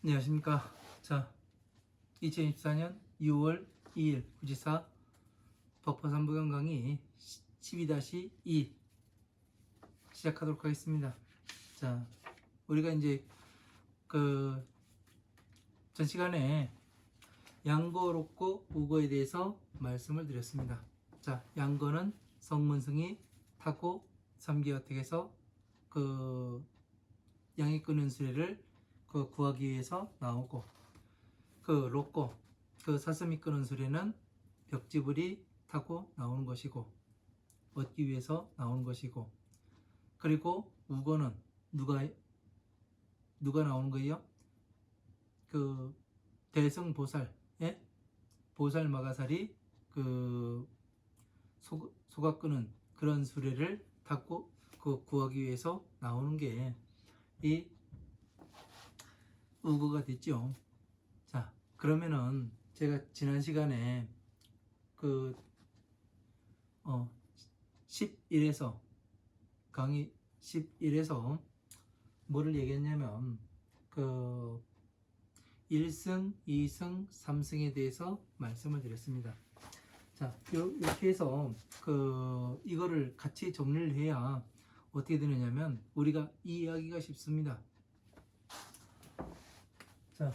안녕하십니까. 자, 2024년 6월 2일 구지사 법화삼부경 강의 12-2 시작하도록 하겠습니다. 자, 우리가 이제 전 시간에 양거, 록고, 우거에 대해서 말씀을 드렸습니다. 자, 양거는 성문승이 타고 삼기어택에서 양이 끄는 수레를 구하기 위해서 나오고, 록고, 사슴이 끄는 수레는 벽지불이 타고 나오는 것이고, 얻기 위해서 나오는 것이고, 그리고 우거는 누가 나오는 거예요? 대승보살, 예? 보살 마가살이 소가 끄는 그런 수레를 타고 구하기 위해서 나오는 게 이 우거가 됐죠. 자, 그러면은 제가 지난 시간에 11에서 강의 11에서 뭐를 얘기했냐면 1승, 2승, 3승에 대해서 말씀을 드렸습니다. 자, 이렇게 해서 이거를 같이 정리를 해야 어떻게 되느냐면 우리가 이해하기가 쉽습니다. 자,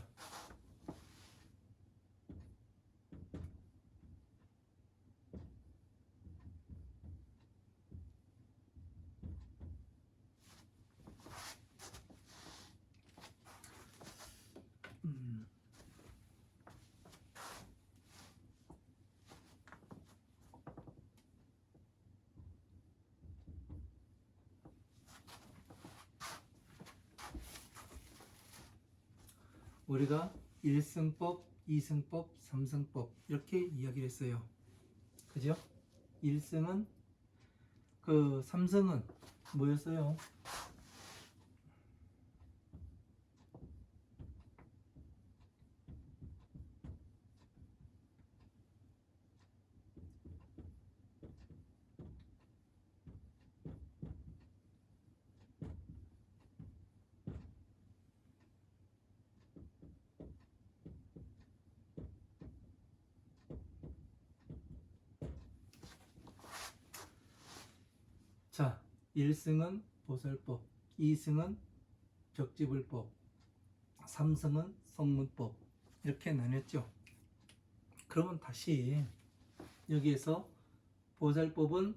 우리가 1승법, 2승법, 3승법 이렇게 이야기를 했어요. 그죠? 1승은 3승은 뭐였어요? 자, 1승은 보살법, 2승은 벽지불법, 3승은 성문법 이렇게 나눴죠. 그러면 다시 여기에서 보살법은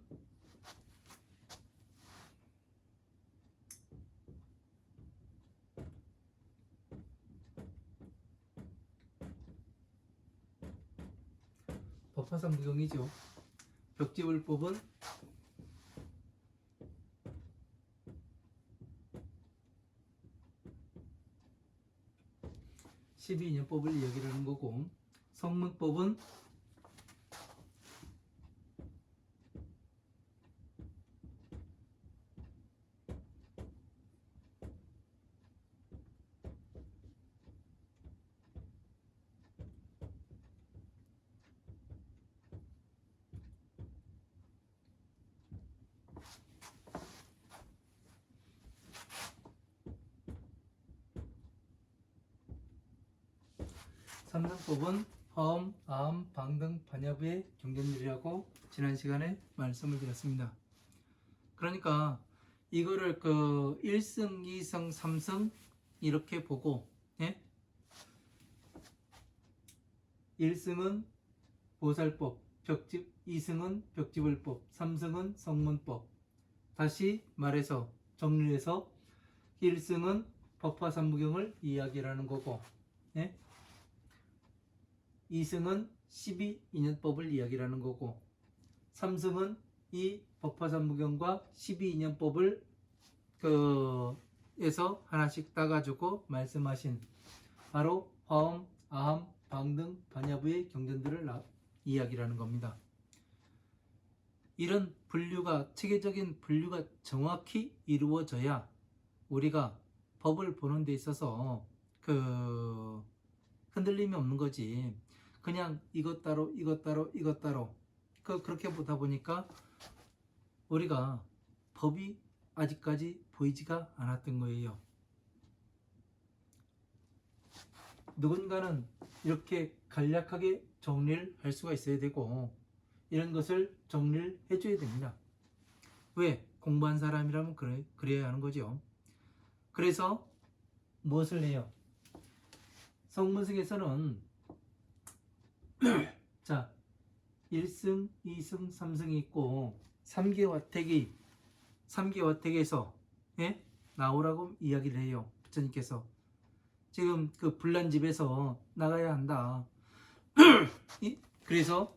법화삼부경이죠. 벽지불법은 12인연법을 이야기를 하는 거고, 성문법은 삼등법은 화엄, 아함, 방등, 반야부의 경전들이라고 지난 시간에 말씀을 드렸습니다. 그러니까 이거를 1승, 2승, 3승 이렇게 보고, 예? 1승은 보살법, 2승은 벽지불법, 3승은 성문법. 다시 말해서 정리해서 1승은 법화삼부경을 이야기하는 거고, 예? 2승은 12인연법을 이야기하는 거고, 3승은 이 법화삼부경과 12인연법을 에서 하나씩 따가지고 말씀하신 바로 화엄, 아함, 방등, 반야부의 경전들을 이야기하는 겁니다. 이런 분류가, 체계적인 분류가 정확히 이루어져야 우리가 법을 보는 데 있어서 흔들림이 없는 거지. 그냥 이것 따로 이것 따로 이것 따로 그렇게 보다 보니까 우리가 법이 아직까지 보이지가 않았던 거예요. 누군가는 이렇게 간략하게 정리를 할 수가 있어야 되고 이런 것을 정리를 해줘야 됩니다. 왜? 공부한 사람이라면 그래야 하는 거죠. 그래서 무엇을 해요? 성문승에서는 자 1승, 2승, 3승이 있고 3개화택에서 예? 나오라고 이야기를 해요. 부처님께서 지금 그 불난집에서 나가야 한다. 그래서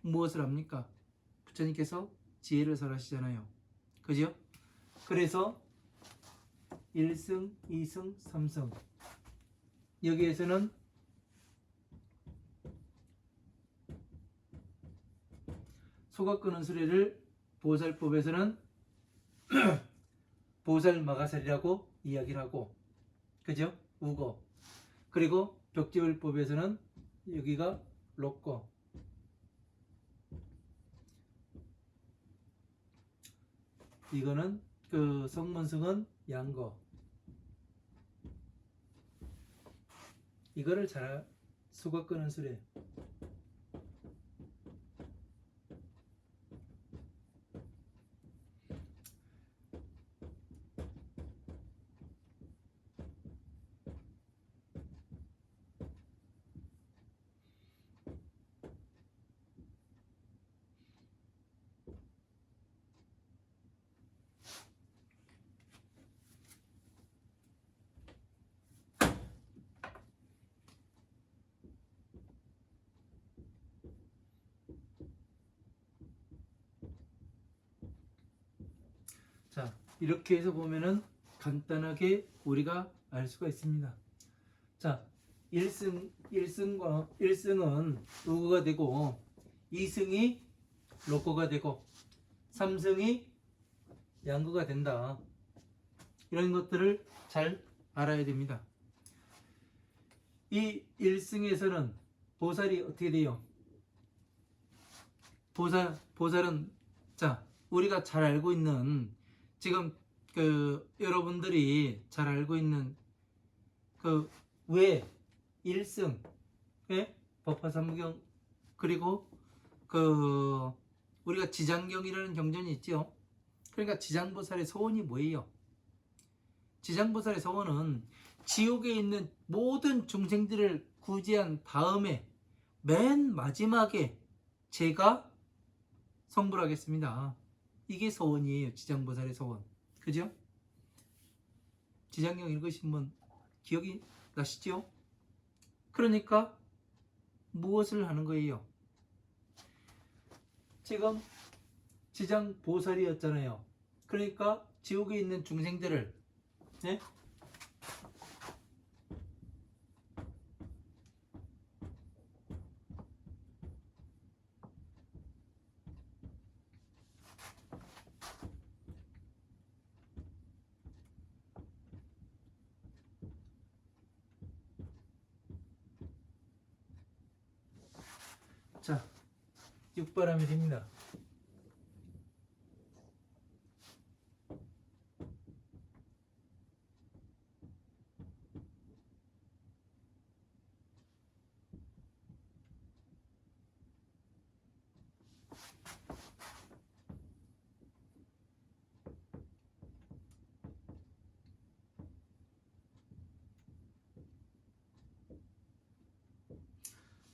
무엇을 합니까? 부처님께서 지혜를 설하시잖아요. 그죠? 그래서 1승, 2승, 3승 여기에서는 소각 끄는 수레를 보살법에서는 보살마가살이라고 이야기를 하고 그죠? 우거 그리고 벽지불법에서는 여기가 로꺼 이거는 그 성문승은 양거 이거를 잘 소각 끄는 수레 자 이렇게 해서 보면은 간단하게 우리가 알 수가 있습니다. 자 1승은 우거가 되고 2승이 로꺼가 되고 3승이 양거가 된다. 이런 것들을 잘 알아야 됩니다. 이 1승에서는 보살이 어떻게 돼요? 보살은 자 우리가 잘 알고 있는 지금 그 여러분들이 잘 알고 있는 그 왜 1승 법화삼경 그리고 그 우리가 지장경이라는 경전이 있죠. 그러니까 지장보살의 서원이 뭐예요? 지장보살의 서원은 지옥에 있는 모든 중생들을 구제한 다음에 맨 마지막에 제가 성불하겠습니다. 이게 서원이에요. 지장보살의 서원. 그죠? 지장경 읽으신 분 기억이 나시죠? 그러니까 무엇을 하는 거예요? 지금 지장보살이었잖아요. 그러니까 지옥에 있는 중생들을 네? 자, 육바람이 됩니다.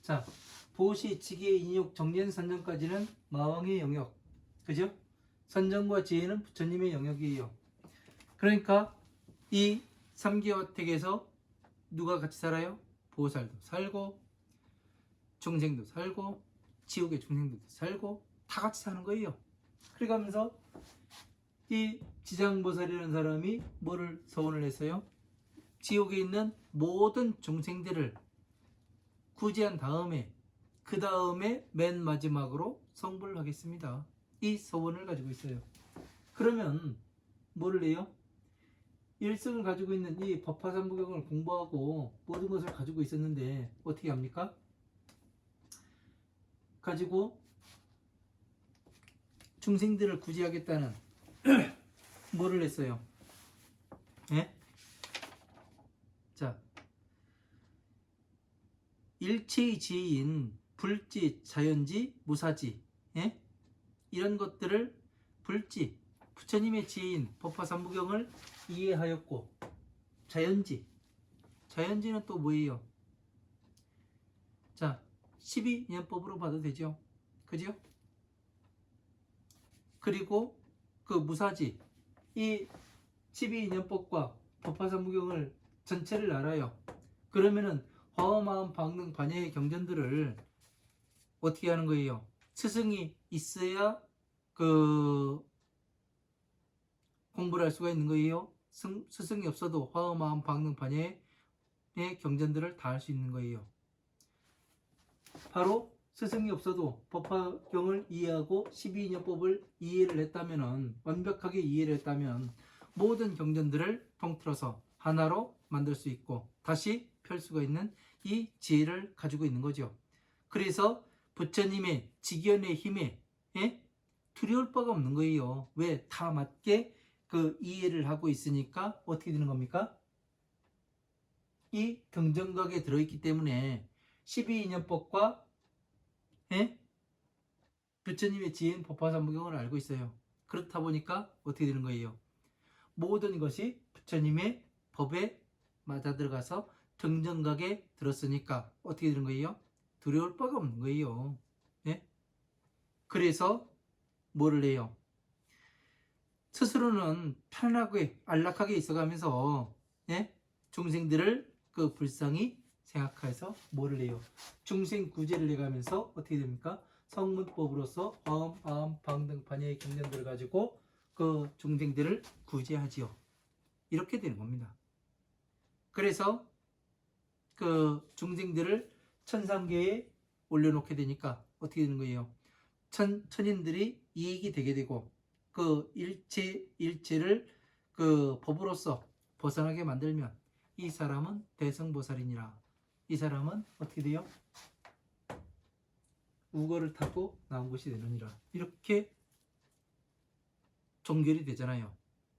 자, 보시, 지계, 인욕, 정전, 선정까지는 마왕의 영역. 그죠? 선정과 지혜는 부처님의 영역이에요. 그러니까 이 3기와택에서 누가 같이 살아요? 보살도 살고 중생도 살고 지옥의 중생들도 살고 다 같이 사는 거예요. 그래가면서 이 지장보살이라는 사람이 뭐를 서원을 했어요? 지옥에 있는 모든 중생들을 구제한 다음에 그 다음에 맨 마지막으로 성불을 하겠습니다. 이 서원을 가지고 있어요. 그러면 뭐를 해요? 일승을 가지고 있는 이 법화삼부경을 공부하고 모든 것을 가지고 있었는데 어떻게 합니까? 가지고 중생들을 구제하겠다는 뭐를 했어요? 예? 자, 일체의 지혜인 불지, 자연지, 무사지, 예? 이런 것들을 불지, 부처님의 지혜인 법화삼부경을 이해하였고, 자연지, 자연지는 또 뭐예요? 자, 12인연법으로 봐도 되죠. 그죠? 그리고 그 무사지, 이 12인연법과 법화삼부경을 전체를 알아요. 그러면은 화엄하음 방능 반야의 경전들을 어떻게 하는 거예요? 스승이 있어야 그 공부를 할 수가 있는 거예요. 스승이 없어도 화엄하음 방능 반야의 경전들을 다 할 수 있는 거예요. 바로 스승이 없어도 법화경을 이해하고 12인연법을 이해를 했다면, 완벽하게 이해를 했다면 모든 경전들을 통틀어서 하나로 만들 수 있고 다시 펼 수가 있는 이 지혜를 가지고 있는 거죠. 그래서 부처님의 직연의 힘에 두려울 바가 없는 거예요. 왜? 다 맞게 그 이해를 하고 있으니까 어떻게 되는 겁니까? 이 경전각에 들어있기 때문에 12인연법과 부처님의 지혜인 법화삼부경을 알고 있어요. 그렇다 보니까 어떻게 되는 거예요? 모든 것이 부처님의 법에 맞아 들어가서 경전각에 들었으니까 어떻게 되는 거예요? 두려울 바가 없는 거예요. 예? 그래서 뭐를 해요? 스스로는 편안하게 안락하게 있어가면서 중생들을 그 불쌍히 생각해서 뭐를 해요? 중생 구제를 해가면서 어떻게 됩니까? 성문법으로서 화엄, 아엄, 방등, 반야의 경전들을 가지고 그 중생들을 구제하지요. 이렇게 되는 겁니다. 그래서 그 중생들을 천상계에 올려놓게 되니까 어떻게 되는 거예요? 천인들이 이익이 되게 되고 그 일체를 그 법으로서 벗어나게 만들면 이 사람은 대성보살이니라. 이 사람은 어떻게 돼요? 우거를 타고 나온 것이 되느니라. 이렇게 종결이 되잖아요.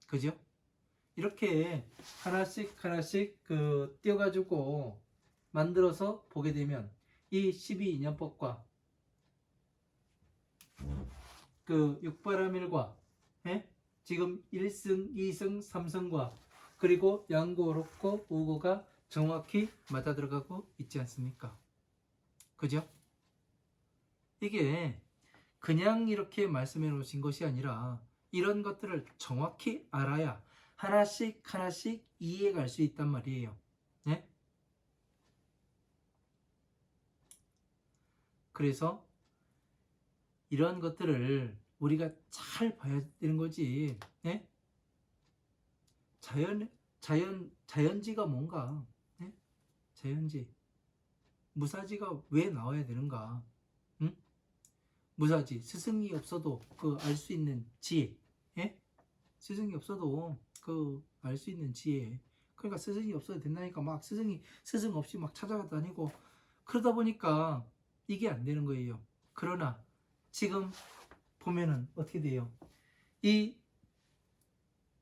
그죠? 이렇게 하나씩 하나씩 그 띄어가지고 만들어서 보게 되면 이 12인연법과 그 육바라밀과 지금 1승, 2승, 3승과 그리고 양고, 록고, 우고가 정확히 맞아 들어가고 있지 않습니까? 그죠? 이게 그냥 이렇게 말씀해 놓으신 것이 아니라 이런 것들을 정확히 알아야 하나씩 하나씩 이해해 갈 수 있단 말이에요. 네? 그래서 이런 것들을 우리가 잘 봐야 되는 거지. 네? 자연지가 뭔가? 네? 자연지. 무사지가 왜 나와야 되는가? 응? 무사지. 스승이 없어도 그 알 수 있는 지혜. 예? 스승이 없어도 그 알 수 있는 지혜. 그러니까 스승이 없어도 된다니까 막 스승 없이 막 찾아다니고 그러다 보니까 이게 안 되는 거예요. 그러나 지금 보면은 어떻게 돼요? 이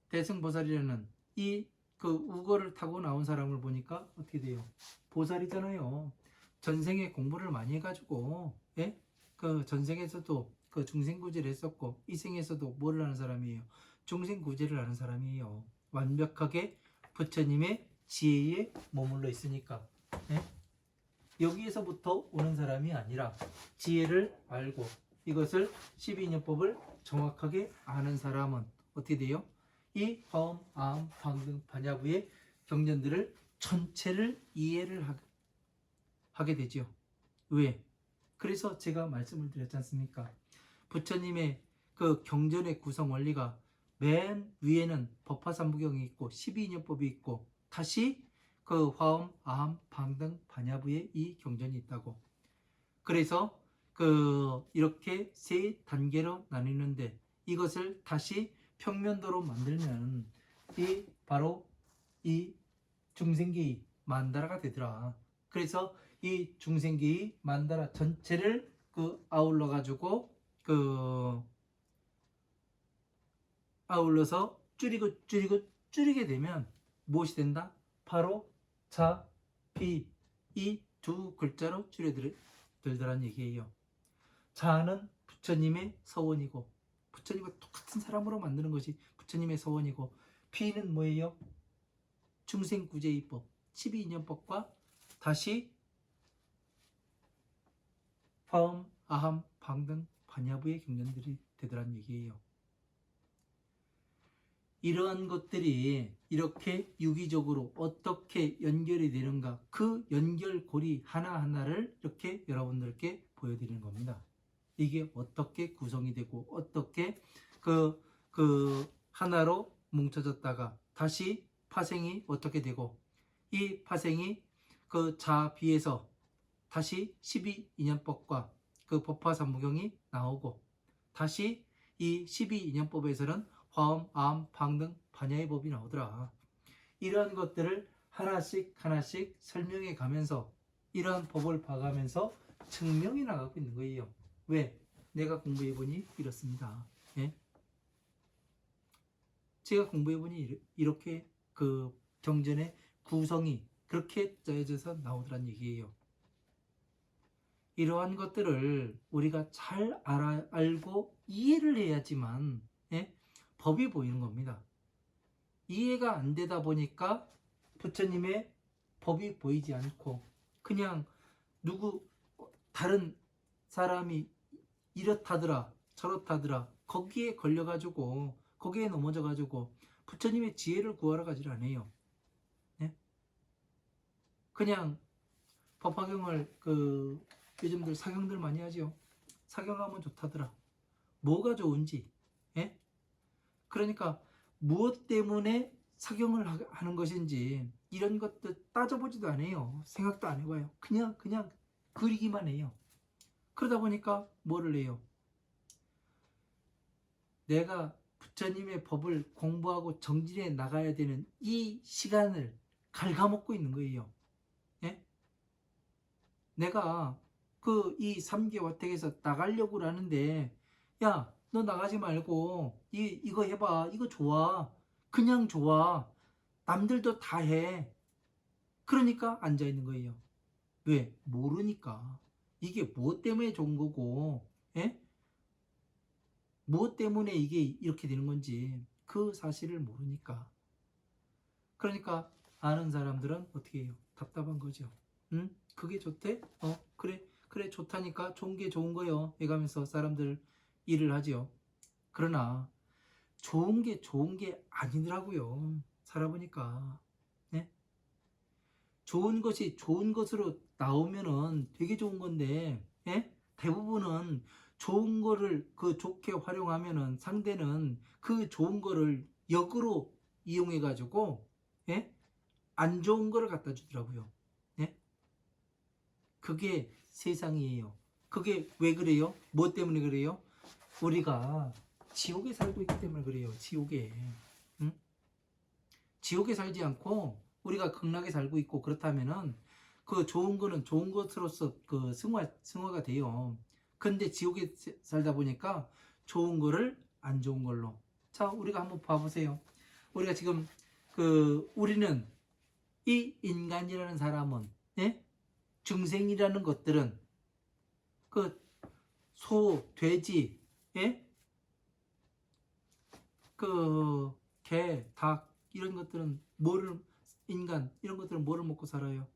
대승보살이라는 이 그 우거를 타고 나온 사람을 보니까 어떻게 돼요? 보살이잖아요. 전생에 공부를 많이 해가지고 그 전생에서도 그 중생구제를 했었고 이 생에서도 뭐를 하는 사람이에요? 중생구제를 하는 사람이에요. 완벽하게 부처님의 지혜에 머물러 있으니까 여기에서부터 오는 사람이 아니라 지혜를 알고 이것을 12인연법을 정확하게 아는 사람은 어떻게 돼요? 이 화엄, 아엄, 방등, 반야부의 경전들을 전체를 이해를 하게 되죠. 왜? 그래서 제가 말씀을 드렸지 않습니까? 부처님의 그 경전의 구성 원리가 맨 위에는 법화삼부경이 있고 12인연법이 있고 다시 그 화엄, 아함, 방등, 반야부의 이 경전이 있다고. 그래서 그 이렇게 세 단계로 나뉘는데 이것을 다시 평면도로 만들면 이 바로 이 중생계의 만다라가 되더라. 그래서 이 중생계의 만다라 전체를 그 아울러 가지고 그 아울러서 줄이게 되면 무엇이 된다? 바로 자, 비, 이 두 글자로 줄여들더란 얘기예요. 자는 부처님의 서원이고, 부처님과 똑같은 사람으로 만드는 것이 부처님의 서원이고, 피는 뭐예요? 중생구제이법 12인연법과 다시 화엄, 아함, 방등, 반야부의 경전들이 되더란 얘기예요. 이러한 것들이 이렇게 유기적으로 어떻게 연결이 되는가, 그 연결고리 하나하나를 이렇게 여러분들께 보여드리는 겁니다. 이게 어떻게 구성이 되고 어떻게 그 하나로 뭉쳐졌다가 다시 파생이 어떻게 되고, 이 파생이 그 자비에서 다시 12인연법과 그 법화삼무경이 나오고, 다시 이 12인연법에서는 화엄, 아함, 방등, 반야의 법이 나오더라. 이러한 것들을 하나씩 하나씩 설명해 가면서 이러한 법을 봐가면서 증명해 나가고 있는 거예요. 왜? 내가 공부해보니 이렇습니다. 예? 제가 공부해보니 이렇게 그 경전의 구성이 그렇게 짜여져서 나오더란 얘기예요. 이러한 것들을 우리가 잘 알고 이해를 해야지만, 예? 법이 보이는 겁니다. 이해가 안 되다 보니까 부처님의 법이 보이지 않고 그냥 다른 사람이 이렇다더라 저렇다더라 거기에 걸려가지고 거기에 넘어져가지고 부처님의 지혜를 구하러 가지를 않아요. 네? 그냥 법화경을 요즘들 사경들 많이 하죠. 사경하면 좋다더라. 뭐가 좋은지, 예? 그러니까 무엇 때문에 사경을 하는 것인지 이런 것도 따져보지도 않아요. 생각도 안 해봐요. 그냥 그리기만 해요. 그러다 보니까 뭐를 해요? 내가 부처님의 법을 공부하고 정진해 나가야 되는 이 시간을 갉아먹고 있는 거예요. 예? 내가 이 3계 와택에서 나가려고 하는데, 야, 너 나가지 말고 이거 해봐. 이거 좋아. 그냥 좋아. 남들도 다 해. 그러니까 앉아 있는 거예요. 왜? 모르니까. 이게 무엇 때문에 좋은 거고, 예? 무엇 때문에 이게 이렇게 되는 건지 그 사실을 모르니까. 그러니까 아는 사람들은 어떻게 해요? 답답한 거죠. 응? 그게 좋대? 그래 좋다니까 좋은 게 좋은 거요. 이러면서 사람들 일을 하지요. 그러나 좋은 게 아니더라고요. 살아보니까. 네? 좋은 것이 좋은 것으로 나오면은 되게 좋은 건데, 예? 대부분은 좋은 거를 좋게 활용하면은 상대는 그 좋은 거를 역으로 이용해 가지고, 예? 안 좋은 거를 갖다 주더라고요. 예? 그게 세상이에요. 그게 왜 그래요? 뭐 때문에 그래요? 우리가 지옥에 살고 있기 때문에 그래요. 지옥에. 응? 지옥에 살지 않고 우리가 극락에 살고 있고 그렇다면은 그 좋은 거는 좋은 것으로서 승화가 돼요. 근데 지옥에 살다 보니까 좋은 거를 안 좋은 걸로. 자, 우리가 한번 봐보세요. 우리가 지금 우리는 이 인간이라는 사람은, 예? 중생이라는 것들은 소, 돼지, 예? 개, 닭 이런 것들은 인간 이런 것들은 뭐를 먹고 살아요?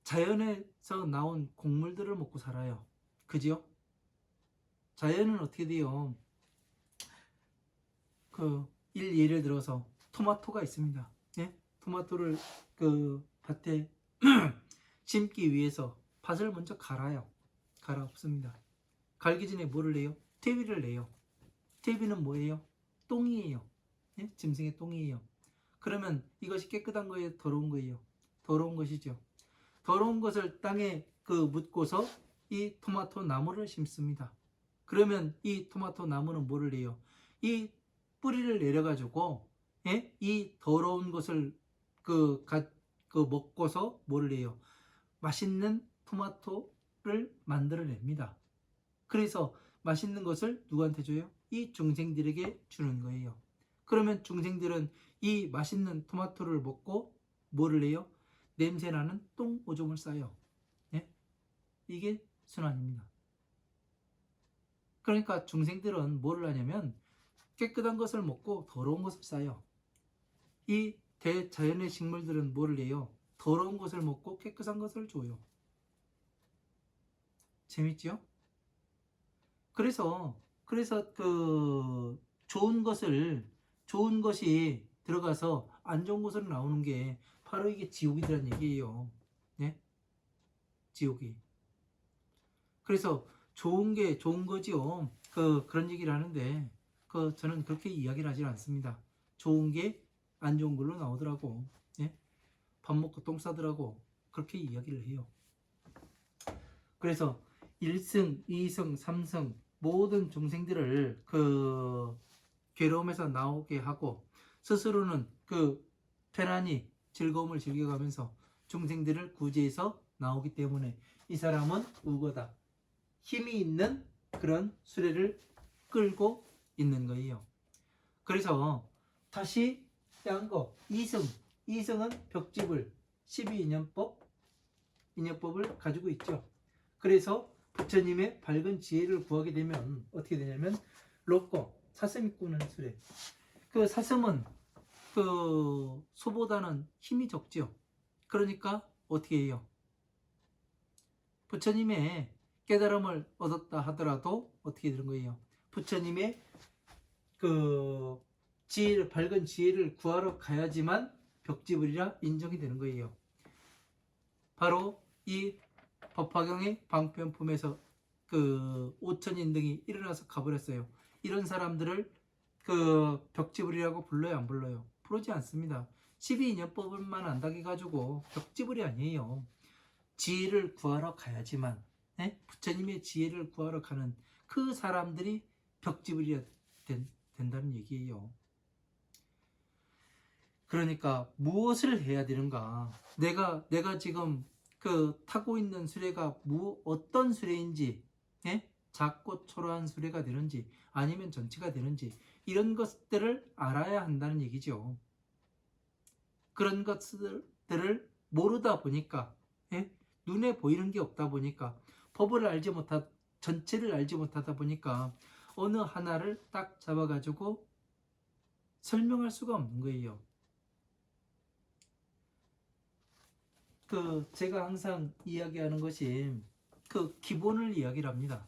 자연에서 나온 곡물들을 먹고 살아요. 그죠? 자연은 어떻게 돼요? 예를 들어서 토마토가 있습니다. 예? 토마토를 밭에 심기 위해서 밭을 먼저 갈아요. 갈아 엎습니다. 갈기 전에 뭐를 내요? 퇴비를 내요. 퇴비는 뭐예요? 똥이에요. 예? 짐승의 똥이에요. 그러면 이것이 깨끗한 거예요? 더러운 거예요? 더러운 것이죠. 더러운 것을 땅에 묻고서 이 토마토 나무를 심습니다. 그러면 이 토마토 나무는 뭐를 해요? 이 뿌리를 내려가지고, 예? 이 더러운 것을 먹고서 뭐를 해요? 맛있는 토마토를 만들어냅니다. 그래서 맛있는 것을 누구한테 줘요? 이 중생들에게 주는 거예요. 그러면 중생들은 이 맛있는 토마토를 먹고 뭐를 해요? 냄새나는 똥 오줌을 싸요. 예? 이게 순환입니다. 그러니까 중생들은 뭐를 하냐면 깨끗한 것을 먹고 더러운 것을 싸요. 이 대자연의 식물들은 뭐를 해요? 더러운 것을 먹고 깨끗한 것을 줘요. 재밌죠? 그래서 그 좋은 것이 들어가서 안 좋은 것으로 나오는 게 바로 이게 지옥이라는 얘기예요. 네? 지옥이. 그래서 좋은 게 좋은 거지요. 그런 얘기를 하는데 저는 그렇게 이야기를 하지 않습니다. 좋은 게 안 좋은 걸로 나오더라고. 예? 밥 먹고 똥 싸더라고. 그렇게 이야기를 해요. 그래서 1승, 2승, 3승 모든 중생들을 괴로움에서 나오게 하고 스스로는 편안히 즐거움을 즐겨가면서 중생들을 구제해서 나오기 때문에 이 사람은 우거다. 힘이 있는 그런 수레를 끌고 있는 거예요. 그래서 다시 한 거 2승은 벽집을 12인연법을 가지고 있죠. 그래서 부처님의 밝은 지혜를 구하게 되면 어떻게 되냐면 로꼬 사슴이 꾸는 수레. 사슴은 소보다는 힘이 적죠. 그러니까 어떻게 해요? 부처님의 깨달음을 얻었다 하더라도 어떻게 되는 거예요? 부처님의 밝은 지혜를 구하러 가야지만 벽지불이라 인정이 되는 거예요. 바로 이 법화경의 방편품에서 5천인 등이 일어나서 가버렸어요. 이런 사람들을 벽지불이라고 불러요, 안 불러요? 부르지 않습니다. 12인연법만 안다고 해가지고 벽지불이 아니에요. 지혜를 구하러 가야지만, 네? 부처님의 지혜를 구하러 가는 그 사람들이 벽지불이 된다는 얘기예요. 그러니까 무엇을 해야 되는가? 내가 지금 타고 있는 수레가 어떤 수레인지, 예? 작고 초라한 수레가 되는지 아니면 전체가 되는지 이런 것들을 알아야 한다는 얘기죠. 그런 것들을 모르다 보니까, 예? 눈에 보이는 게 없다 보니까 전체를 알지 못하다 보니까 어느 하나를 딱 잡아가지고 설명할 수가 없는 거예요. 제가 항상 이야기하는 것이 기본을 이야기를 합니다.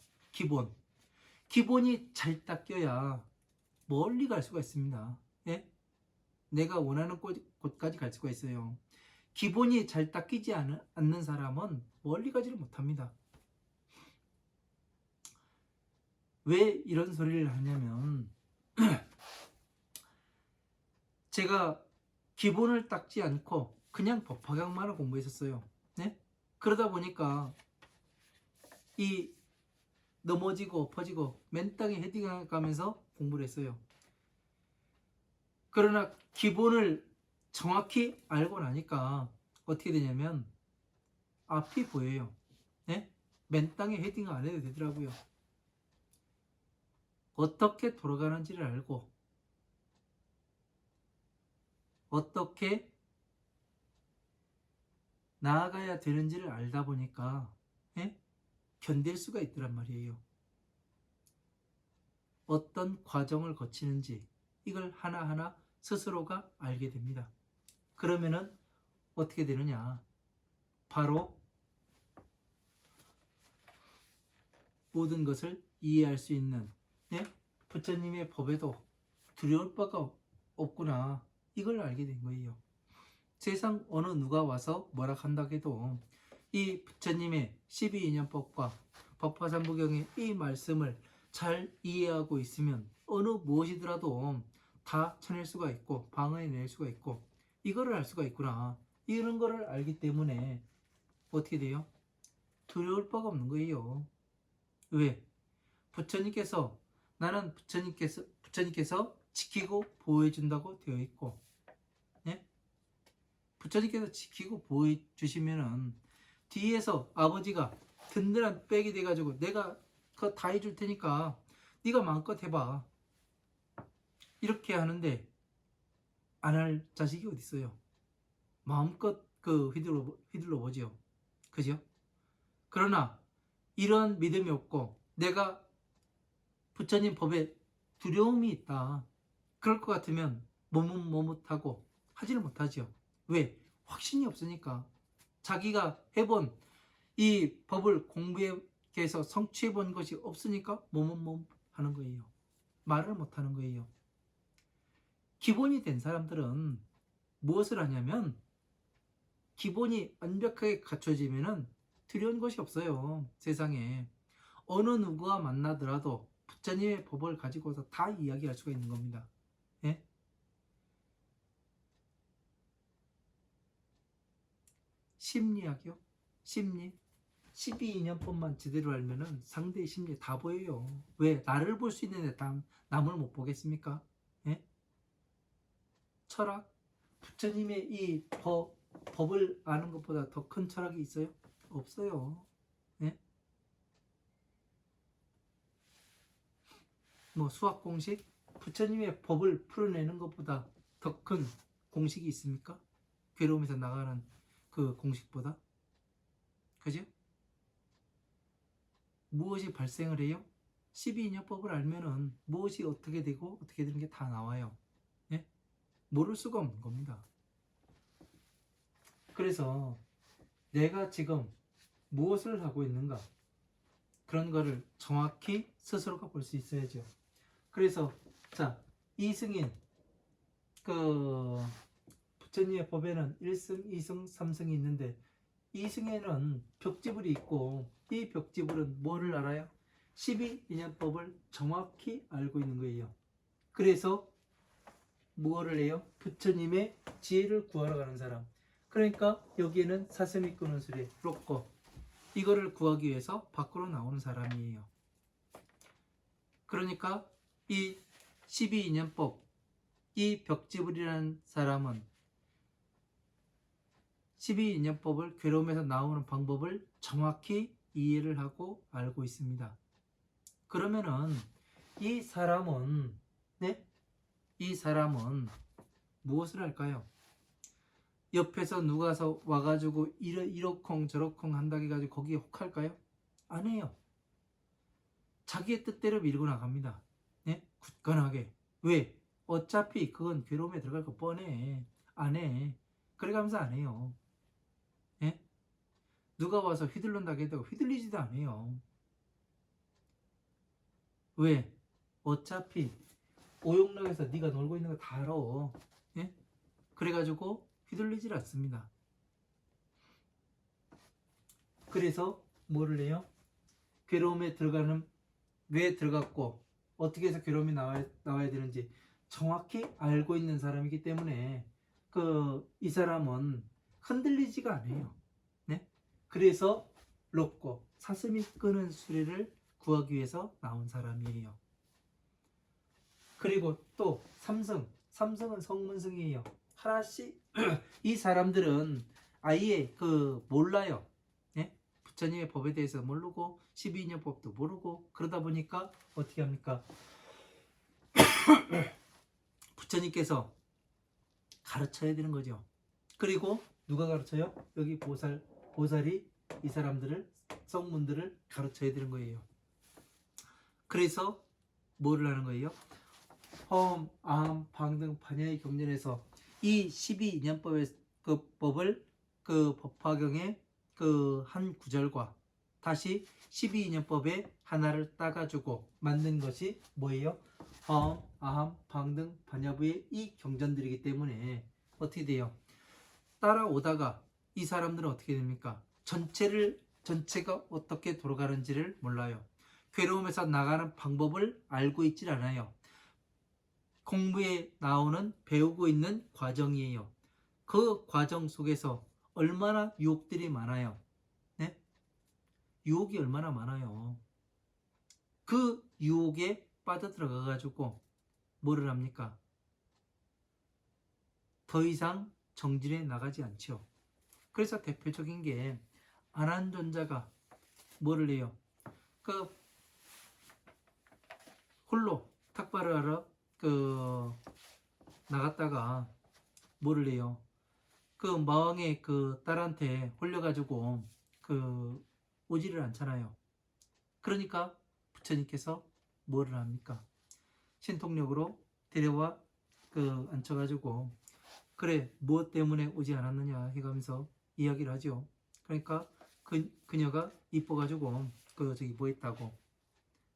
기본이 잘 닦여야 멀리 갈 수가 있습니다. 예? 내가 원하는 곳까지 갈 수가 있어요. 기본이 잘 닦이지 않는 사람은 멀리 가지를 못합니다. 왜 이런 소리를 하냐면 제가 기본을 닦지 않고 그냥 법화경만을 공부했었어요. 네? 그러다 보니까 이 넘어지고 엎어지고 맨땅에 헤딩가면서 공부를 했어요. 그러나 기본을 정확히 알고 나니까 어떻게 되냐면 앞이 보여요. 네? 맨땅에 헤딩 안 해도 되더라고요. 어떻게 돌아가는지를 알고 어떻게 나아가야 되는지를 알다 보니까 견딜 수가 있더란 말이에요. 어떤 과정을 거치는지 이걸 하나하나 스스로가 알게 됩니다. 그러면은 어떻게 되느냐? 바로 모든 것을 이해할 수 있는 부처님의 법에도 두려울 바가 없구나. 이걸 알게 된 거예요. 세상 어느 누가 와서 뭐라 한다고 해도 이 부처님의 12인연법과 법화삼부경의 이 말씀을 잘 이해하고 있으면 어느 무엇이더라도 다 쳐낼 수가 있고 방어해낼 수가 있고 이거를 알 수가 있구나. 이런 거를 알기 때문에 어떻게 돼요? 두려울 바가 없는 거예요. 왜? 나는 부처님께서 지키고 보호해 준다고 되어 있고, 예? 부처님께서 지키고 보호해 주시면은 뒤에서 아버지가 든든한 백이 돼가지고 내가 그거 다 해줄 테니까 네가 마음껏 해봐. 이렇게 하는데 안 할 자식이 어디 있어요? 마음껏 휘둘러 보지요. 그죠? 그러나 이런 믿음이 없고 내가 부처님 법에 두려움이 있다. 그럴 것 같으면 머뭇머뭇하고 하지를 못하죠. 왜? 확신이 없으니까. 자기가 해본 이 법을 공부해서 성취해 본 것이 없으니까 머뭇머뭇하는 거예요. 말을 못하는 거예요. 기본이 된 사람들은 무엇을 하냐면 기본이 완벽하게 갖춰지면은 두려운 것이 없어요. 세상에 어느 누구와 만나더라도 부처님의 법을 가지고서 다 이야기할 수가 있는 겁니다. 예? 심리학이요? 심리? 12인연법만 제대로 알면은 상대의 심리 다 보여요. 왜? 나를 볼 수 있는데 남을 못 보겠습니까? 예? 철학? 부처님의 이 법을 아는 것보다 더 큰 철학이 있어요? 없어요. 예? 뭐 수학 공식? 부처님의 법을 풀어내는 것보다 더 큰 공식이 있습니까? 괴로움에서 나가는 그 공식보다? 그죠? 무엇이 발생을 해요? 12인연법을 알면은 무엇이 어떻게 되고 어떻게 되는 게 다 나와요. 예? 모를 수가 없는 겁니다. 그래서 내가 지금 무엇을 하고 있는가? 그런 거를 정확히 스스로가 볼 수 있어야죠. 그래서 자, 이승인 그 부처님의 법에는 1승, 2승, 3승이 있는데 이승에는 벽지불이 있고 이 벽지불은 뭐를 알아요? 12인연법을 정확히 알고 있는 거예요. 그래서 뭐를 해요? 부처님의 지혜를 구하러 가는 사람. 그러니까 여기에는 사슴이 끄는 소리, 로꼬 이거를 구하기 위해서 밖으로 나오는 사람이에요. 그러니까 이 12인연법, 이 벽지불이라는 사람은 12인연법을 괴로움에서 나오는 방법을 정확히 이해를 하고 알고 있습니다. 그러면은 이 사람은 이 사람은 무엇을 할까요? 옆에서 누가 와가지고 이러쿵 저러쿵 한다고 해가지고 거기에 혹할까요? 안 해요. 자기의 뜻대로 밀고 나갑니다. 네? 굳건하게. 왜? 어차피 그건 괴로움에 들어갈 거 뻔해. 안 해. 그래가면서 안 해요. 네? 누가 와서 휘둘른다고 해도 휘둘리지도 않아요. 왜? 어차피 오용락에서 네가 놀고 있는 거 다 알아. 예? 그래가지고 휘둘리질 않습니다. 그래서 뭐를 해요? 괴로움에 들어가는 왜 들어갔고 어떻게 해서 괴로움이 나와야 되는지 정확히 알고 있는 사람이기 때문에 이 사람은 흔들리지가 않아요. 네? 그래서 롭고 사슴이 끄는 수레를 구하기 위해서 나온 사람이에요. 그리고 또 삼성은 성문승이에요. 하나씩 이 사람들은 아예 몰라요. 예? 부처님의 법에 대해서 모르고 12인연법도 모르고 그러다 보니까 어떻게 합니까? 부처님께서 가르쳐야 되는 거죠. 그리고 누가 가르쳐요? 여기 보살이 이 사람들을 성문들을 가르쳐야 되는 거예요. 그래서 뭐를 하는 거예요? 허음, 아함, 방등, 반야의 경전에서 이 12인연법의 법을 법화경의 한 구절과 다시 12인연법의 하나를 따가지고 만든 것이 뭐예요? 허음, 아함, 방등, 반야부의 이 경전들이기 때문에 어떻게 돼요? 따라오다가 이 사람들은 어떻게 됩니까? 전체가 어떻게 돌아가는지를 몰라요. 괴로움에서 나가는 방법을 알고 있질 않아요. 공부에 나오는 배우고 있는 과정이에요. 그 과정 속에서 얼마나 유혹들이 많아요. 네? 유혹이 얼마나 많아요. 그 유혹에 빠져들어가 가지고 뭐를 합니까? 더 이상 정진에 나가지 않죠. 그래서 대표적인 게 안한존자가 뭐를 해요? 홀로 탁발을 하러 나갔다가 뭐를 해요? 그 마왕의 그 딸한테 홀려가지고 그 오지를 않잖아요. 그러니까 부처님께서 뭐를 합니까? 신통력으로 데려와 그 앉혀가지고 그래 무엇 때문에 오지 않았느냐 해가면서 이야기를 하죠. 그러니까 그녀가 이뻐가지고 그 저기 뭐 했다고.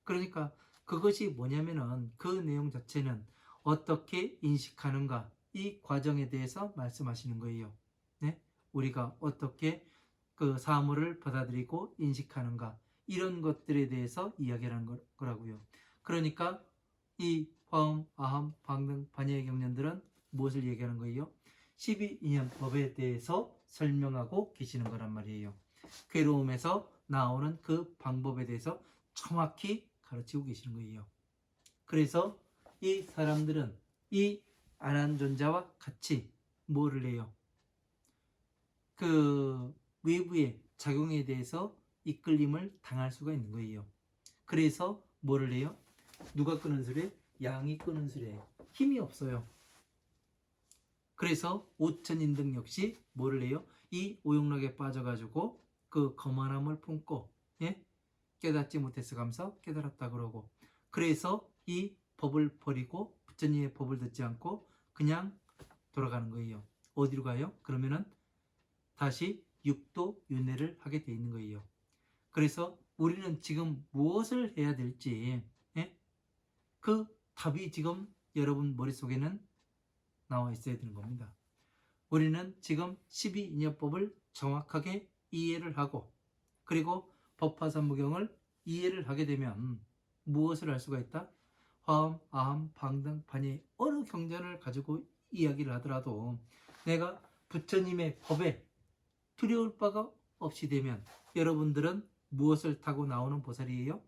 그러니까 그것이 뭐냐면은 그 내용 자체는 어떻게 인식하는가 이 과정에 대해서 말씀하시는 거예요. 네? 우리가 어떻게 그 사물을 받아들이고 인식하는가 이런 것들에 대해서 이야기하는 거라고요. 그러니까 이 화엄, 아함, 방등, 반야의 경련들은 무엇을 얘기하는 거예요? 12인연법에 대해서 설명하고 계시는 거란 말이에요. 괴로움에서 나오는 그 방법에 대해서 정확히 가르치고 계시는 거예요. 그래서 이 사람들은 이 안한존자와 같이 뭐를 해요? 그 외부의 작용에 대해서 이끌림을 당할 수가 있는 거예요. 그래서 뭐를 해요? 누가 끄는 수레? 양이 끄는 수레. 힘이 없어요. 그래서 오천인등 역시 뭐를 해요? 이 오용락에 빠져가지고 그 거만함을 품고 예? 깨닫지 못해서 가면서 깨달았다 그러고 그래서 이 법을 버리고 부처님의 법을 듣지 않고 그냥 돌아가는 거예요. 어디로 가요? 그러면은 다시 육도 윤회를 하게 돼 있는 거예요. 그래서 우리는 지금 무엇을 해야 될지 예? 그 답이 지금 여러분 머릿속에는 나와 있어야 되는 겁니다. 우리는 지금 12인연법을 정확하게 이해를 하고 그리고 법화삼무경을 이해를 하게 되면 무엇을 알 수가 있다? 화엄, 아함, 방등, 반야 어느 경전을 가지고 이야기를 하더라도 내가 부처님의 법에 두려울 바가 없이 되면 여러분들은 무엇을 타고 나오는 보살이에요?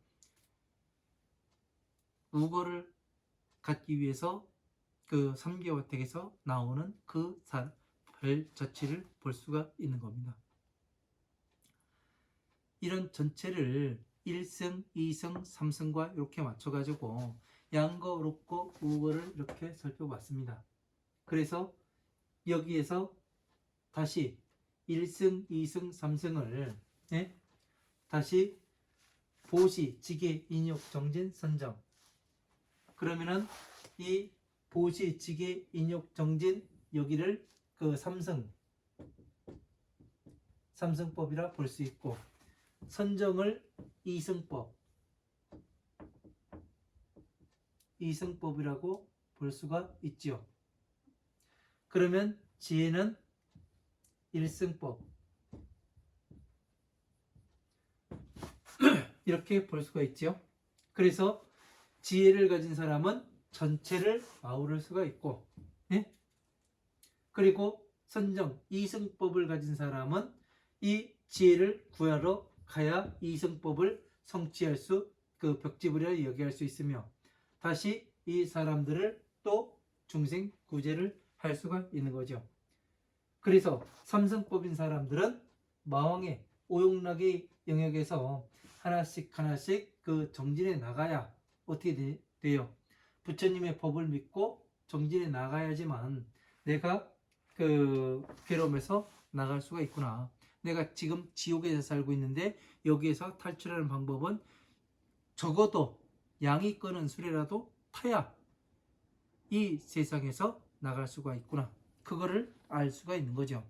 우거를 갖기 위해서 그 삼계화택에서 나오는 그 별자취를 볼 수가 있는 겁니다. 이런 전체를 1승, 2승, 3승과 이렇게 맞춰가지고 양거, 록거, 우거를 이렇게 살펴봤습니다. 그래서 여기에서 다시 1승, 2승, 3승을 예? 다시 보시, 지계, 인욕, 정진, 선정 그러면은 이 보시, 지계, 인욕, 정진 여기를 그 삼승법이라 볼 수 있고 선정을 이승법이라고 볼 수가 있죠. 그러면 지혜는 일승법 이렇게 볼 수가 있죠. 그래서 지혜를 가진 사람은 전체를 아우를 수가 있고 예? 그리고 선정 이승법을 가진 사람은 이 지혜를 구하러 가야 이승법을 성취할 수 그 벽지부리라 여기할 수 있으며 다시 이 사람들을 또 중생 구제를 할 수가 있는 거죠. 그래서 삼승법인 사람들은 마왕의 오용락의 영역에서 하나씩 하나씩 그 정진해 나가야 어떻게 돼요? 부처님의 법을 믿고 정진해 나가야지만 내가 그 괴로움에서 나갈 수가 있구나. 내가 지금 지옥에서 살고 있는데 여기에서 탈출하는 방법은 적어도 양이 끄는 수레라도 타야 이 세상에서 나갈 수가 있구나. 그거를 알 수가 있는 거죠.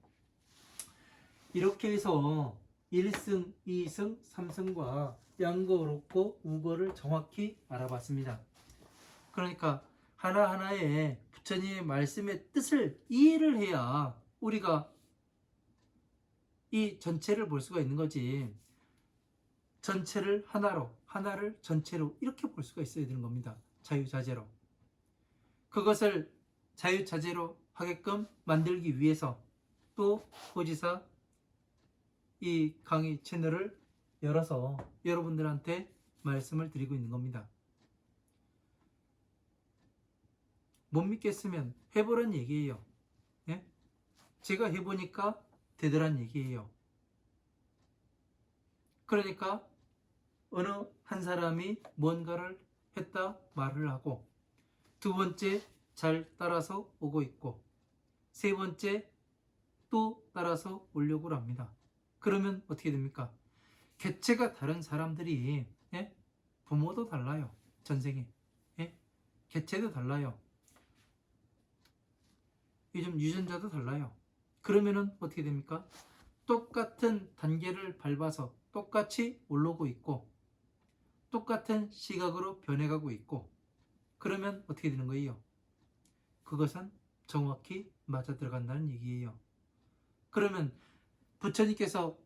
이렇게 해서 1승, 2승, 3승과 양거, 록거, 우거를 정확히 알아봤습니다. 그러니까 하나하나의 부처님의 말씀의 뜻을 이해를 해야 우리가 이 전체를 볼 수가 있는 거지. 전체를 하나로, 하나를 전체로 이렇게 볼 수가 있어야 되는 겁니다. 자유자재로. 그것을 자유자재로 하게끔 만들기 위해서 또 호지사 이 강의 채널을 열어서 여러분들한테 말씀을 드리고 있는 겁니다. 못 믿겠으면 해보란 얘기예요. 예? 제가 해보니까 되더란 얘기예요. 그러니까 어느 한 사람이 뭔가를 했다 말을 하고 두 번째 잘 따라서 오고 있고 세 번째 또 따라서 오려고 합니다. 그러면 어떻게 됩니까? 개체가 다른 사람들이 예? 부모도 달라요. 전생에 예? 개체도 달라요. 요즘 유전자도 달라요. 그러면은 어떻게 됩니까? 똑같은 단계를 밟아서 똑같이 올라오고 있고 똑같은 시각으로 변해가고 있고 그러면 어떻게 되는 거예요? 그것은 정확히 맞아 들어간다는 얘기예요. 그러면 부처님께서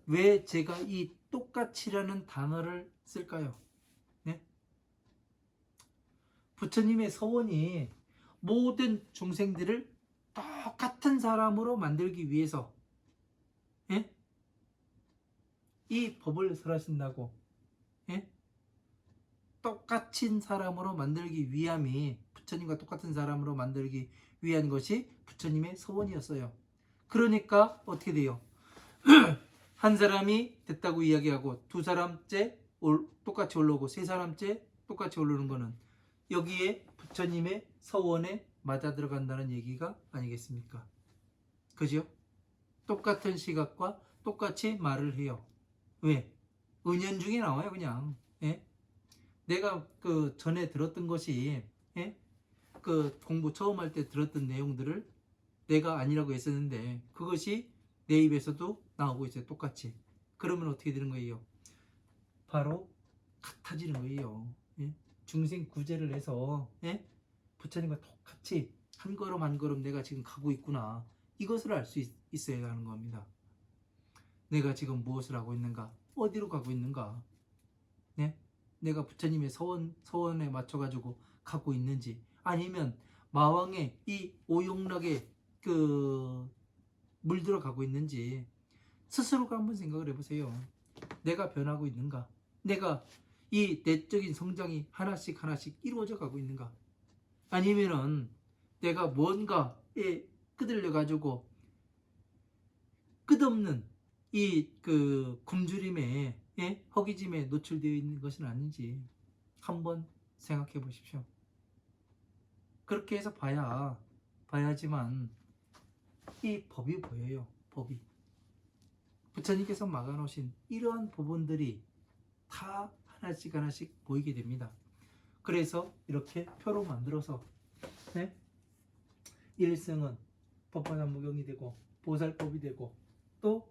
왜 제가 이 똑같이라는 단어를 쓸까요? 네? 부처님의 서원이 모든 중생들을 똑같은 사람으로 만들기 위해서 예? 이 법을 설하신다고 예? 똑같은 사람으로 만들기 위함이 부처님과 똑같은 사람으로 만들기 위한 것이 부처님의 서원이었어요. 그러니까 어떻게 돼요? 한 사람이 됐다고 이야기하고 두 사람째 똑같이 올라오고 세 사람째 똑같이 오르는 거는 여기에 부처님의 서원에 맞아 들어간다는 얘기가 아니겠습니까? 그죠? 똑같은 시각과 똑같이 말을 해요. 왜? 은연중에 나와요 그냥. 예? 내가 그 전에 들었던 것이 예? 그 공부 처음 할 때 들었던 내용들을 내가 아니라고 했었는데 그것이 내 입에서도 나오고 있어요. 똑같이. 그러면 어떻게 되는 거예요? 바로 같아지는 거예요. 예? 중생 구제를 해서 예? 부처님과 똑같이 한 걸음 한 걸음 내가 지금 가고 있구나. 이것을 알 수 있어야 하는 겁니다. 내가 지금 무엇을 하고 있는가? 어디로 가고 있는가? 네? 내가 부처님의 서원에 맞춰가지고 가고 있는지 아니면 마왕의 이 오용락에 물들어 가고 있는지 스스로가 한번 생각을 해보세요. 내가 변하고 있는가? 내가 이 내적인 성장이 하나씩 하나씩 이루어져 가고 있는가? 아니면은 내가 뭔가에 끄들려 가지고 끝없는 이 굶주림에 허기짐에 노출되어 있는 것은 아닌지 한번 생각해 보십시오. 그렇게 해서 봐야지만 이 법이 보여요. 법이 부처님께서 막아놓으신 이러한 부분들이 다 하나씩 하나씩 보이게 됩니다. 그래서 이렇게 표로 만들어서 네? 일승은 법화삼무경이 되고 보살법이 되고 또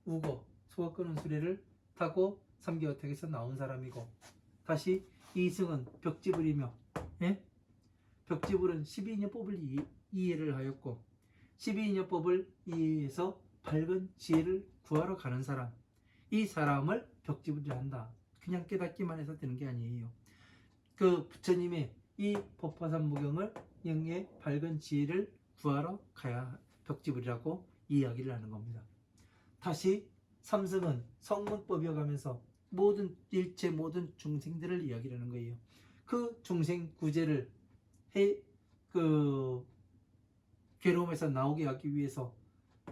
우거 소가 끄는 수레를 타고 삼계어택에서 나온 사람이고 다시 이승은 벽지불이며 예? 벽지불은 12인여법을 이해를 하였고 12인여법을 이해해서 밝은 지혜를 구하러 가는 사람 이 사람을 벽지불이라 한다. 그냥 깨닫기만 해서 되는 게 아니에요. 그 부처님의 이 법화삼무경을 영의 밝은 지혜를 구하러 가야 벽지불이라고 이야기를 하는 겁니다. 다시 삼승은 성문법이어 가면서 모든 일체 모든 중생들을 이야기를 하는 거예요. 그 중생 구제를 괴로움에서 나오게 하기 위해서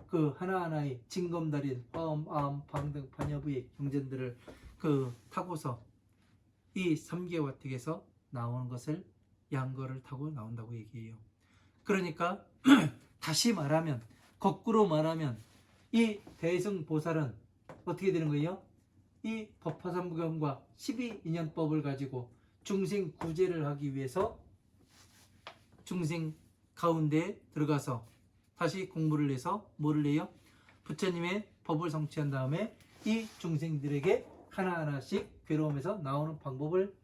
그 하나하나의 징검다린 화엄, 아엄, 방등, 반야부의 경전들을 타고서 이 삼계화택에서 나오는 것을 양거를 타고 나온다고 얘기해요. 그러니까 다시 말하면 거꾸로 말하면 이 대승보살은 어떻게 되는 거예요? 이 법화삼무경과 12인연법을 가지고 중생 구제를 하기 위해서 중생 가운데 들어가서 다시 공부를 해서 뭐를 해요? 부처님의 법을 성취한 다음에 이 중생들에게 하나하나씩 괴로움에서 나오는 방법을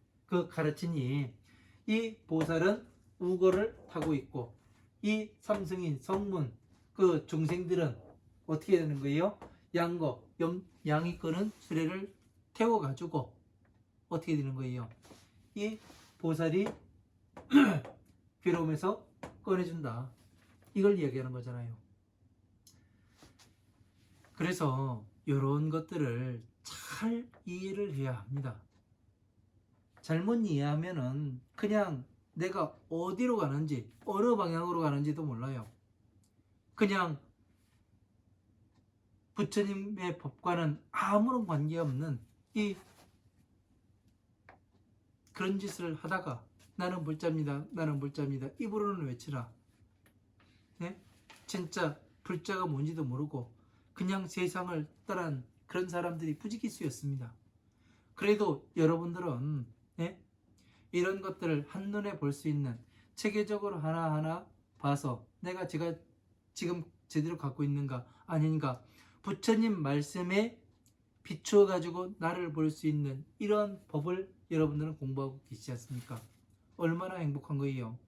가르치니 이 보살은 우거를 타고 있고 이 삼승인 성문 중생들은 어떻게 되는 거예요? 양이 끄는 수레를 태워가지고 어떻게 되는 거예요? 이 보살이 괴로움에서 꺼내준다. 이걸 이야기하는 거잖아요. 그래서 이런 것들을 잘 이해를 해야 합니다. 잘못 이해하면은 그냥 내가 어디로 가는지 어느 방향으로 가는지도 몰라요. 그냥 부처님의 법과는 아무런 관계없는 그런 짓을 하다가 나는 불자입니다. 나는 불자입니다. 입으로는 외치라. 네? 진짜 불자가 뭔지도 모르고 그냥 세상을 떠난 그런 사람들이 부지기수였습니다. 그래도 여러분들은 예? 이런 것들을 한눈에 볼 수 있는 체계적으로 하나하나 봐서 제가 지금 제대로 갖고 있는가 아닌가 부처님 말씀에 비추어 가지고 나를 볼 수 있는 이런 법을 여러분들은 공부하고 계시지 않습니까? 얼마나 행복한 거예요.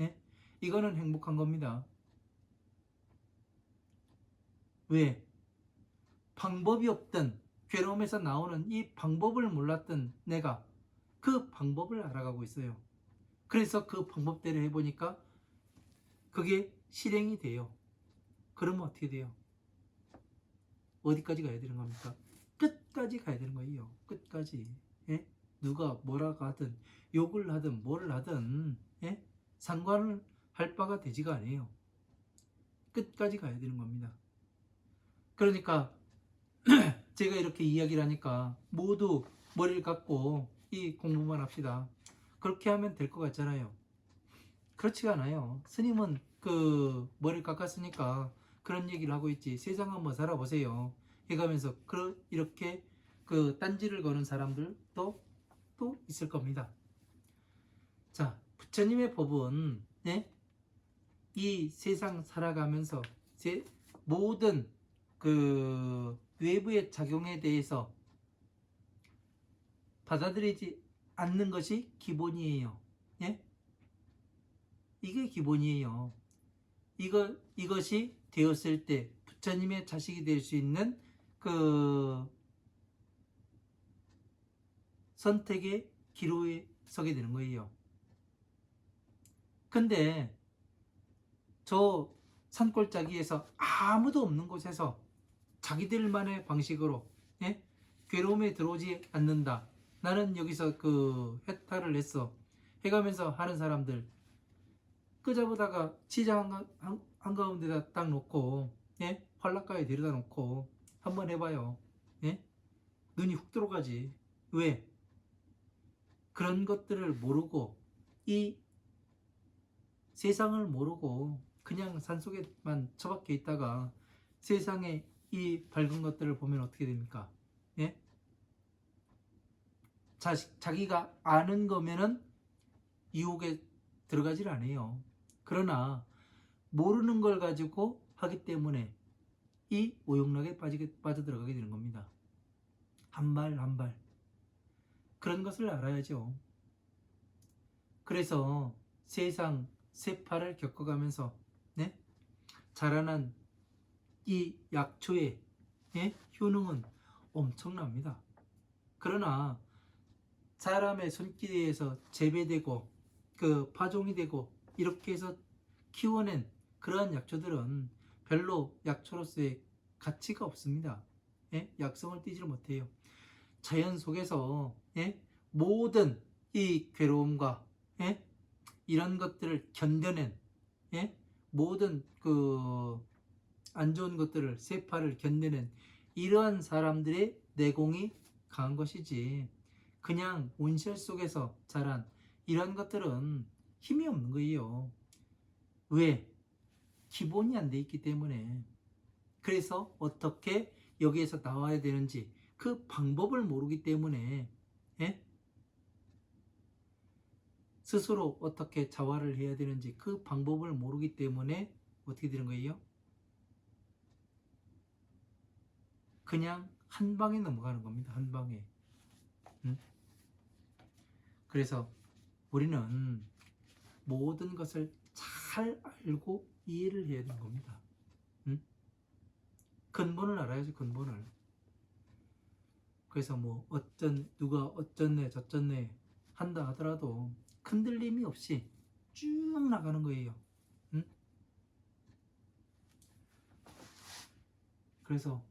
예? 이거는 행복한 겁니다. 왜? 방법이 없던 괴로움에서 나오는 이 방법을 몰랐던 내가 그 방법을 알아가고 있어요. 그래서 그 방법대로 해보니까 그게 실행이 돼요. 그러면 어떻게 돼요? 어디까지 가야 되는 겁니까? 끝까지 가야 되는 거예요. 끝까지. 예? 누가 뭐라고 하든 욕을 하든 뭐를 하든 예? 상관을 할 바가 되지가 않아요. 끝까지 가야 되는 겁니다. 그러니까 제가 이렇게 이야기를 하니까 모두 머리를 갖고 이 공부만 합시다. 그렇게 하면 될 것 같잖아요. 그렇지가 않아요. 스님은 그 머리를 깎았으니까 그런 얘기를 하고 있지. 세상 한번 살아보세요. 해가면서 이렇게 그 딴지를 거는 사람들도 또 있을 겁니다. 자, 부처님의 법은 네? 이 세상 살아가면서 모든 그 외부의 작용에 대해서 받아들이지 않는 것이 기본이에요. 예? 이게 기본이에요. 이것이 되었을 때 부처님의 자식이 될 수 있는 그 선택의 기로에 서게 되는 거예요. 근데 저 산골짜기에서 아무도 없는 곳에서 자기들만의 방식으로 예? 괴로움에 들어오지 않는다. 나는 여기서 그 해탈을 했어. 해가면서 하는 사람들 끄잡아다가 시장 한가운데다 딱 놓고 예? 활락가에 데려다 놓고 한번 해봐요. 예? 눈이 훅 들어가지. 왜? 그런 것들을 모르고 이 세상을 모르고 그냥 산속에만 처박혀 있다가 세상에 이 밝은 것들을 보면 어떻게 됩니까? 예? 자기가 아는 거면은 유혹에 들어가질 않아요. 그러나 모르는 걸 가지고 하기 때문에 이 오용락에 빠져들어가게 되는 겁니다. 한 발 한 발. 그런 것을 알아야죠. 그래서 세상 세파를 겪어가면서 네? 자라난 이 약초의 예? 효능은 엄청납니다. 그러나 사람의 손길에서 재배되고 그 파종이 되고 이렇게 해서 키워낸 그러한 약초들은 별로 약초로서의 가치가 없습니다. 예? 약성을 띠지를 못해요. 자연 속에서 예? 모든 이 괴로움과 예? 이런 것들을 견뎌낸 예? 모든 그 안 좋은 것들을 세파를 견뎌낸 이러한 사람들의 내공이 강한 것이지 그냥 온실 속에서 자란 이런 것들은 힘이 없는 거예요. 왜? 기본이 안 돼 있기 때문에. 그래서 어떻게 여기에서 나와야 되는지 그 방법을 모르기 때문에 예? 스스로 어떻게 자활을 해야 되는지 그 방법을 모르기 때문에 어떻게 되는 거예요? 그냥 한 방에 넘어가는 겁니다. 한 방에. 그래서 우리는 모든 것을 잘 알고 이해를 해야 되는 겁니다. 근본을 알아야죠. 근본을. 그래서 뭐 누가 어쩌네 저쩌네 한다 하더라도 흔들림이 없이 쭉 나가는 거예요. 그래서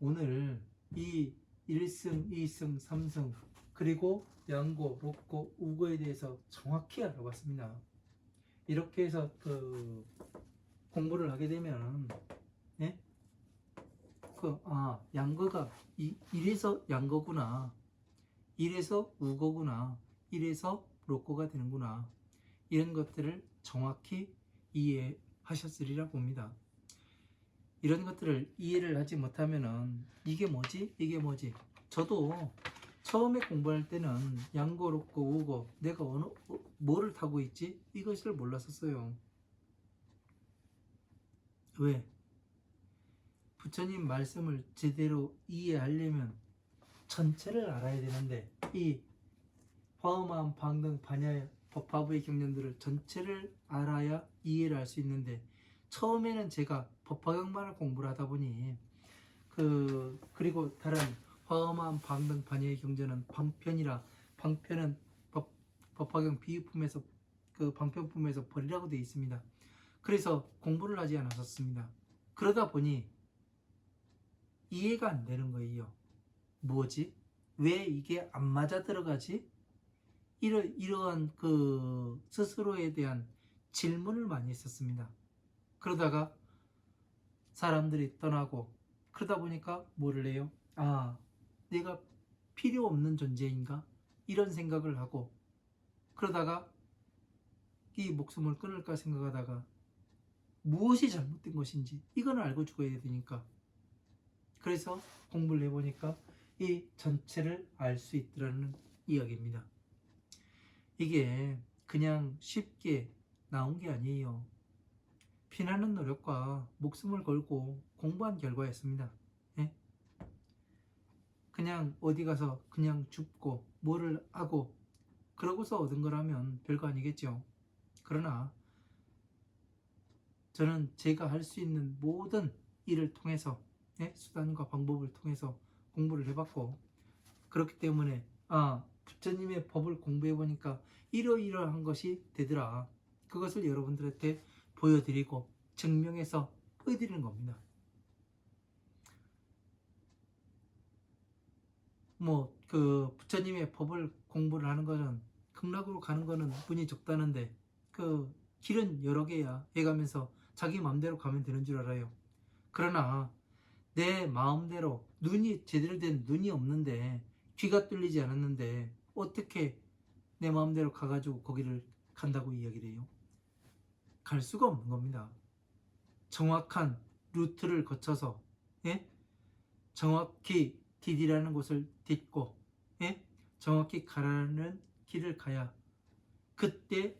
오늘 이 1승, 2승, 3승 그리고 양고, 록고, 우고에 대해서 정확히 알아봤습니다. 이렇게 해서 그 공부를 하게 되면 예? 양거가 이래서 양거구나, 이래서 우거구나, 이래서 록고가 되는구나, 이런 것들을 정확히 이해하셨으리라 봅니다. 이런 것들을 이해를 하지 못하면은 이게 뭐지? 이게 뭐지? 저도 처음에 공부할 때는 양고롭고 우고 내가 뭐를 타고 있지? 이것을 몰랐었어요. 왜? 부처님 말씀을 제대로 이해하려면 전체를 알아야 되는데 이 화엄한 방등 반야 법화부의 경전들을 전체를 알아야 이해를 할 수 있는데 처음에는 제가 법화경만을 공부를 하다 보니 그리고 다른 화엄한 방등 반야의 경전은 방편이라 방편은 법화경 비유품에서 그 방편품에서 버리라고 되어 있습니다. 그래서 공부를 하지 않았었습니다. 그러다 보니 이해가 안 되는 거예요. 뭐지? 왜 이게 안 맞아 들어가지? 이러한 그 스스로에 대한 질문을 많이 했었습니다. 그러다가 사람들이 떠나고 그러다 보니까 뭐를 해요? 아, 내가 필요 없는 존재인가? 이런 생각을 하고 그러다가 이 목숨을 끊을까 생각하다가 무엇이 잘못된 것인지 이건 알고 죽어야 되니까 그래서 공부를 해보니까 이 전체를 알 수 있더라는 이야기입니다. 이게 그냥 쉽게 나온 게 아니에요. 피나는 노력과 목숨을 걸고 공부한 결과였습니다. 예? 그냥 어디 가서 그냥 죽고 뭐를 하고 그러고서 얻은 거라면 별거 아니겠죠. 그러나 저는 제가 할 수 있는 모든 일을 통해서 수단과 방법을 통해서 공부를 해봤고 그렇기 때문에 부처님의 법을 공부해 보니까 이러이러한 것이 되더라. 그것을 여러분들한테 보여드리고 증명해서 보여드리는 겁니다. 그 부처님의 법을 공부를 하는 것은 극락으로 가는 거는 분이 적다는데 그 길은 여러 개야 해가면서 자기 마음대로 가면 되는 줄 알아요. 그러나 내 마음대로 눈이 제대로 된 눈이 없는데 귀가 뚫리지 않았는데 어떻게 내 마음대로 가가지고 거기를 간다고 이야기를 해요? 갈 수가 없는 겁니다. 정확한 루트를 거쳐서 정확히 디디라는 곳을 딛고 정확히 가라는 길을 가야 그때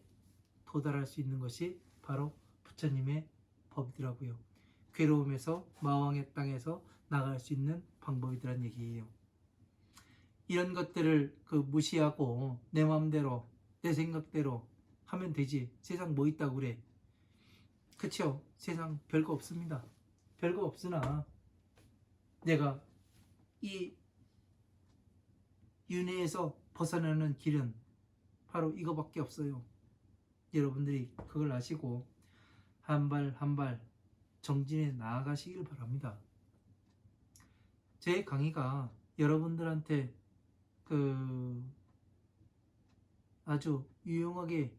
도달할 수 있는 것이 바로 부처님의 법이더라고요. 괴로움에서 마왕의 땅에서 나갈 수 있는 방법이더란 얘기예요. 이런 것들을 무시하고 내 마음대로 내 생각대로 하면 되지. 세상 뭐 있다고 그래. 그쵸? 세상 별거 없습니다. 별거 없으나 내가 이 윤회에서 벗어나는 길은 바로 이거밖에 없어요. 여러분들이 그걸 아시고 한 발 한 발 정진해 나아가시길 바랍니다. 제 강의가 여러분들한테 아주 유용하게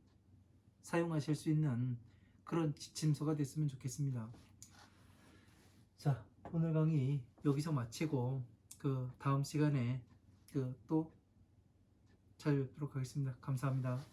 사용하실 수 있는 그런 지침서가 됐으면 좋겠습니다. 자, 오늘 강의 여기서 마치고 다음 시간에 또 찾아뵙도록 하겠습니다. 감사합니다.